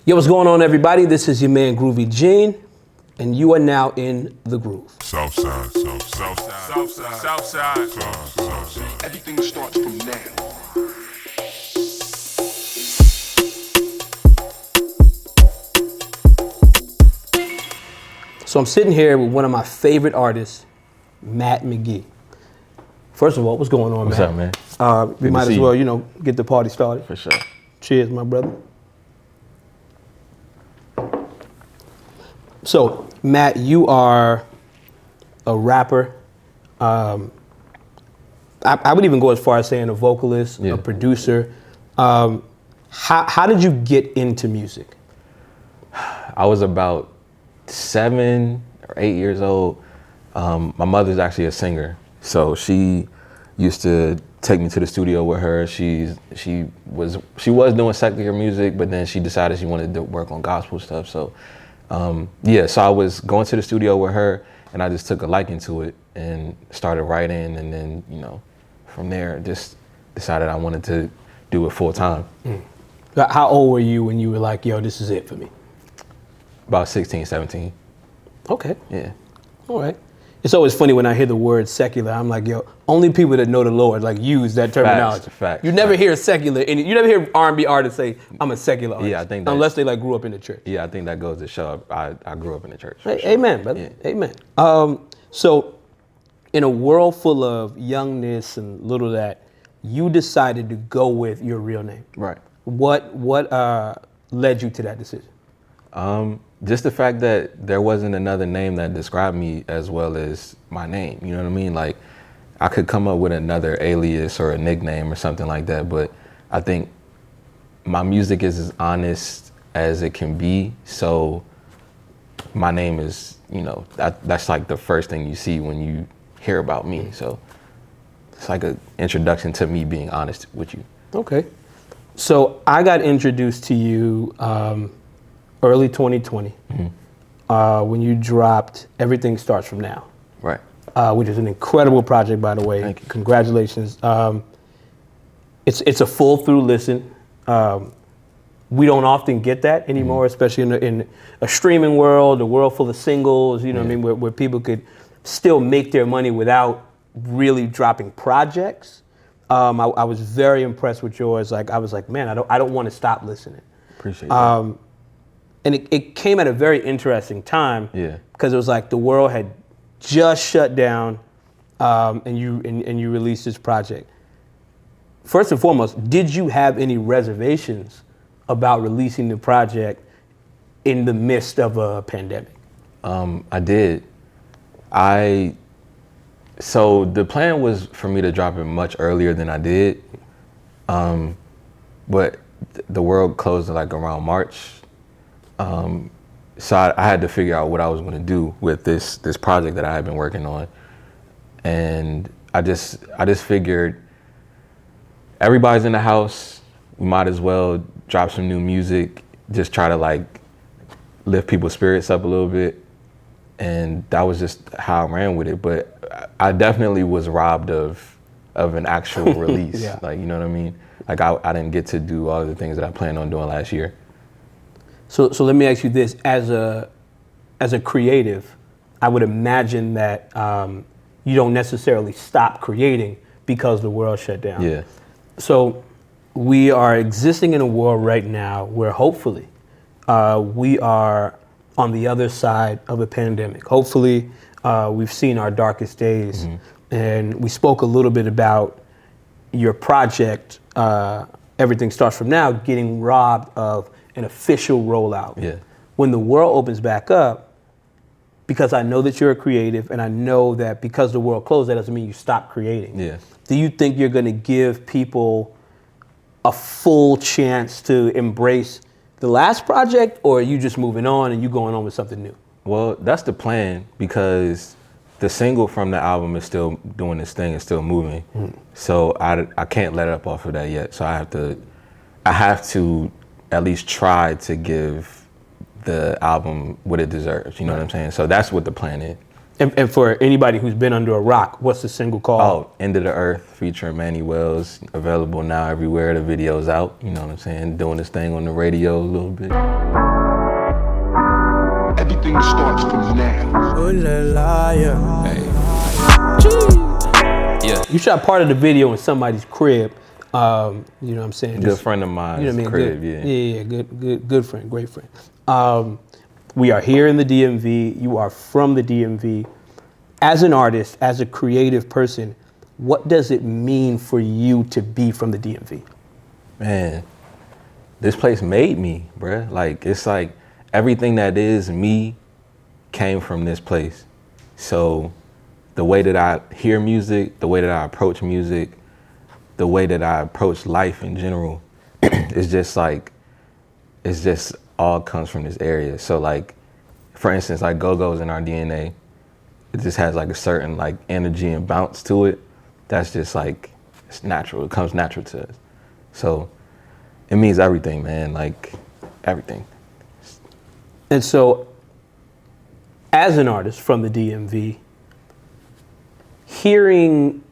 Yo, what's going on, everybody? This is your man Groovy Gene, and you are now in the groove. Southside, Southside, Southside, Southside, Southside. Everything starts from now. So I'm sitting here with one of my favorite artists, McGhee. First of all, what's going on, What's Matt? up, man? We might as well, get the party started. For sure. Cheers, my brother. So, Matt, you are a rapper. I would even go as far as saying a vocalist, Yeah. a producer. How did you get into music? I was about 7 or 8 years old. My mother's actually a singer, so she used to take me to the studio with her. She was doing secular music, but then she decided she wanted to work on gospel stuff. So so I was going to the studio with her, and I just took a liking to it and started writing, and then from there just decided I wanted to do it full time. How old were you when you were like, yo, this is it for me? About 16, 17. Okay. Yeah. All right. It's always funny when I hear the word secular. I'm like, yo, only people that know the Lord use that terminology. Facts. You never hear secular, and you never hear R&B artists say, I'm a secular artist. Yeah, I think that, unless they grew up in the church. Yeah, I think that goes to show I grew up in the church. Hey, Sure. Amen, brother. Yeah. Amen. So, in a world full of youngness and little that, you decided to go with your real name. Right. What led you to that decision? Just the fact that there wasn't another name that described me as well as my name. You know what I mean? Like, I could come up with another alias or a nickname or something like that, but I think my music is as honest as it can be. So my name is, that's like the first thing you see when you hear about me. So it's like an introduction to me being honest with you. Okay. So I got introduced to you early 2020 when you dropped Everything Starts From Now. Right. Which is an incredible project, by the way. Thank you. Congratulations. It's a full through listen. We don't often get that anymore, especially in a streaming world, a world full of singles, what I mean, where people could still make their money without really dropping projects. I was very impressed with yours. Like, I was like, man, I don't want to stop listening. Appreciate that. And it came at a very interesting time. Yeah. Because it was like the world had just shut down, and you released this project. First and foremost, did you have any reservations about releasing the project in the midst of a pandemic? I did. So the plan was for me to drop it much earlier than I did, but the world closed like around March. So I had to figure out what I was going to do with this project that I had been working on, and I just figured everybody's in the house. We might as well drop some new music, just try to like lift people's spirits up a little bit, and that was just how I ran with it. But I definitely was robbed of an actual release. Yeah. Like, you know what I mean? Like, I didn't get to do all of the things that I planned on doing last year. So let me ask you this: as a creative, I would imagine that you don't necessarily stop creating because the world shut down. Yeah. So we are existing in a world right now where hopefully we are on the other side of a pandemic. Hopefully we've seen our darkest days. And we spoke a little bit about your project, Everything Starts From Now, getting robbed of an official rollout. Yeah. When the world opens back up, because I know that you're a creative, and I know that because the world closed, that doesn't mean you stop creating. Yeah. Do you think you're going to give people a full chance to embrace the last project, or are you just moving on and you going on with something new? Well, that's the plan, because the single from the album is still doing its thing, it's still moving. So I can't let up off of that yet. So I have to at least try to give the album what it deserves. You know what I'm saying? So that's what the plan is. And for anybody who's been under a rock, what's the single called? Oh, End of the Earth featuring Manny Wells, available now everywhere. The video's out, you know what I'm saying? Doing this thing on the radio a little bit. Everything starts from now. Oh la la, yeah. Hey. Yeah. You shot part of the video in somebody's crib. You know what I'm saying? Good friend of mine. You know what I mean? Crib, good, yeah. Good friend, great friend. We are here in the DMV. You are from the DMV. As an artist, as a creative person, what does it mean for you to be from the DMV? Man, this place made me, bruh. Like, it's like everything that is me came from this place. So the way that I hear music, the way that I approach music, the way that I approach life in general, it's just all comes from this area. So like, for instance, like go-go's in our DNA, it just has like a certain like energy and bounce to it. That's just like, it's natural. It comes natural to us. So it means everything, man, like everything. And so as an artist from the DMV, hearing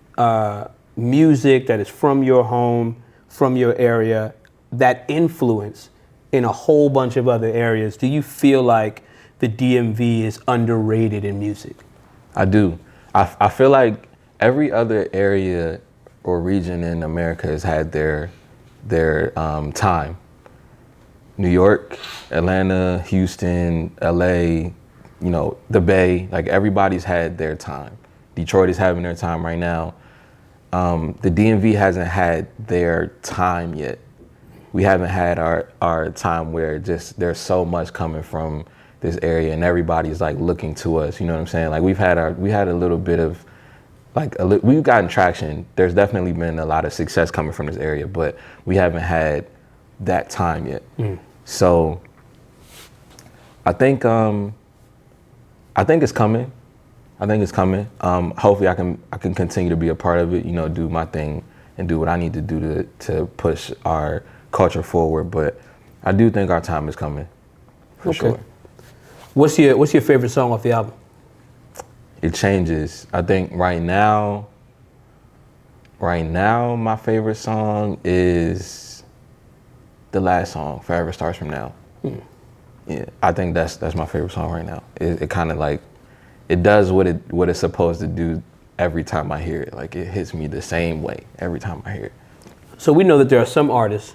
music that is from your home, from your area, that influence in a whole bunch of other areas, do you feel like the DMV is underrated in music? I do. I feel like every other area or region in America has had their time. New York, Atlanta, Houston, LA, you know, the Bay, like everybody's had their time. Detroit is having their time right now. The DMV hasn't had their time yet. We haven't had our time where just there's so much coming from this area and everybody's like looking to us, you know what I'm saying? Like we had a little bit of like, we've gotten traction. There's definitely been a lot of success coming from this area, but we haven't had that time yet. So I think it's coming. I think it's coming. Hopefully I can continue to be a part of it, you know, do my thing and do what I need to do to push our culture forward. But I do think our time is coming, for sure. What's your favorite song off the album? It changes. I think right now, my favorite song is the last song, Forever Starts From Now. Yeah, I think that's my favorite song right now. It kind of like, it does what it's supposed to do every time I hear it. Like it hits me the same way every time I hear it. So we know that there are some artists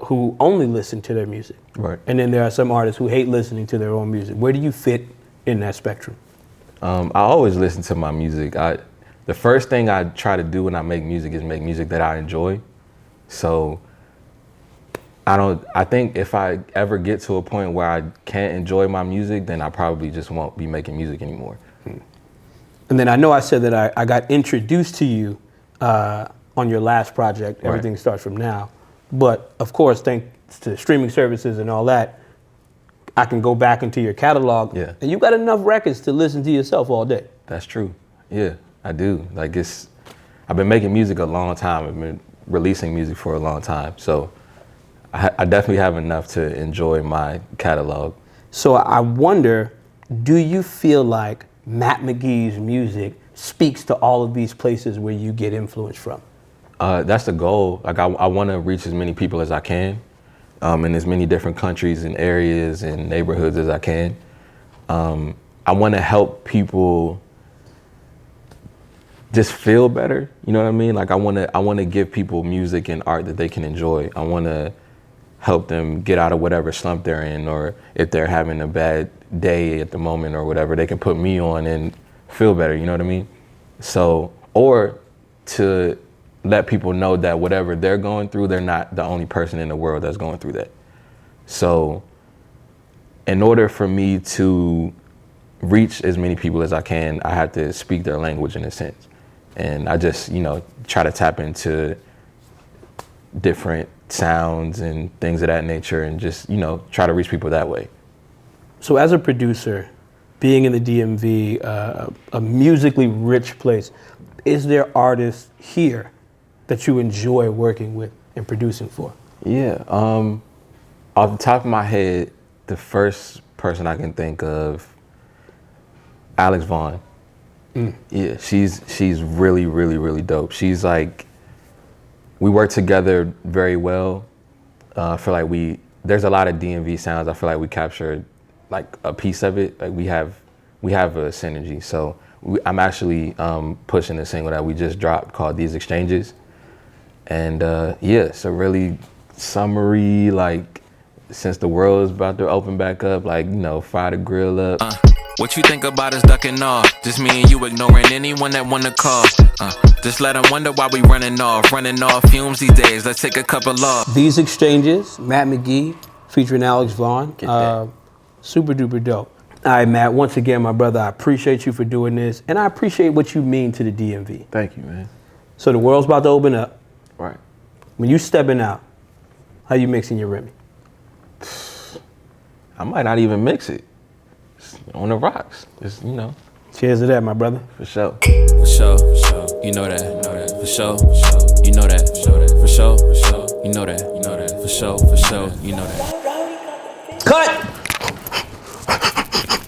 who only listen to their music. Right. And then there are some artists who hate listening to their own music. Where do you fit in that spectrum? I always listen to my music. The first thing I try to do when I make music is make music that I enjoy. So I think if I ever get to a point where I can't enjoy my music, then I probably just won't be making music anymore. And then I know I said that I got introduced to you on your last project, Everything Starts From Now. But of course, thanks to streaming services and all that, I can go back into your catalog. Yeah. And you got enough records to listen to yourself all day. That's true. Yeah, I do. Like I've been making music a long time. I've been releasing music for a long time. So I definitely have enough to enjoy my catalog. So I wonder, do you feel like Matt McGhee's music speaks to all of these places where you get influence from? That's the goal. Like I want to reach as many people as I can, in as many different countries and areas and neighborhoods as I can. I want to help people just feel better. You know what I mean? Like I want to give people music and art that they can enjoy. I want to help them get out of whatever slump they're in, or if they're having a bad day at the moment or whatever, they can put me on and feel better. You know what I mean? So, or to let people know that whatever they're going through, they're not the only person in the world that's going through that. So in order for me to reach as many people as I can, I have to speak their language in a sense. And I just, try to tap into different sounds and things of that nature and just, try to reach people that way. So as a producer, being in the DMV, a musically rich place, is there artists here that you enjoy working with and producing for? Yeah, off the top of my head, the first person I can think of Alex Vaughn. Yeah, she's really, really, really dope. She's like, we work together very well. I feel like there's a lot of DMV sounds. I feel like we captured like a piece of it. Like we have a synergy. So I'm actually pushing a single that we just dropped called These Exchanges. And yeah, it's a really summery, like, since the world is about to open back up, like, you know, fire the grill up. What you think about us ducking off? Just me and you ignoring anyone that wanna call. Just let them wonder why we running off fumes these days. Let's take a couple off. These Exchanges, Matt McGhee featuring Alex Vaughn. Get that. Super duper dope. All right, Matt, once again, my brother, I appreciate you for doing this, and I appreciate what you mean to the DMV. Thank you, man. So the world's about to open up. Right. When you stepping out, how you mixing your Remy? I might not even mix it. It's on the rocks. Just, you know. Cheers to that, my brother. For sure. For sure, you know that. For sure, you know that. For sure, you know that. For sure, you know that. Cut!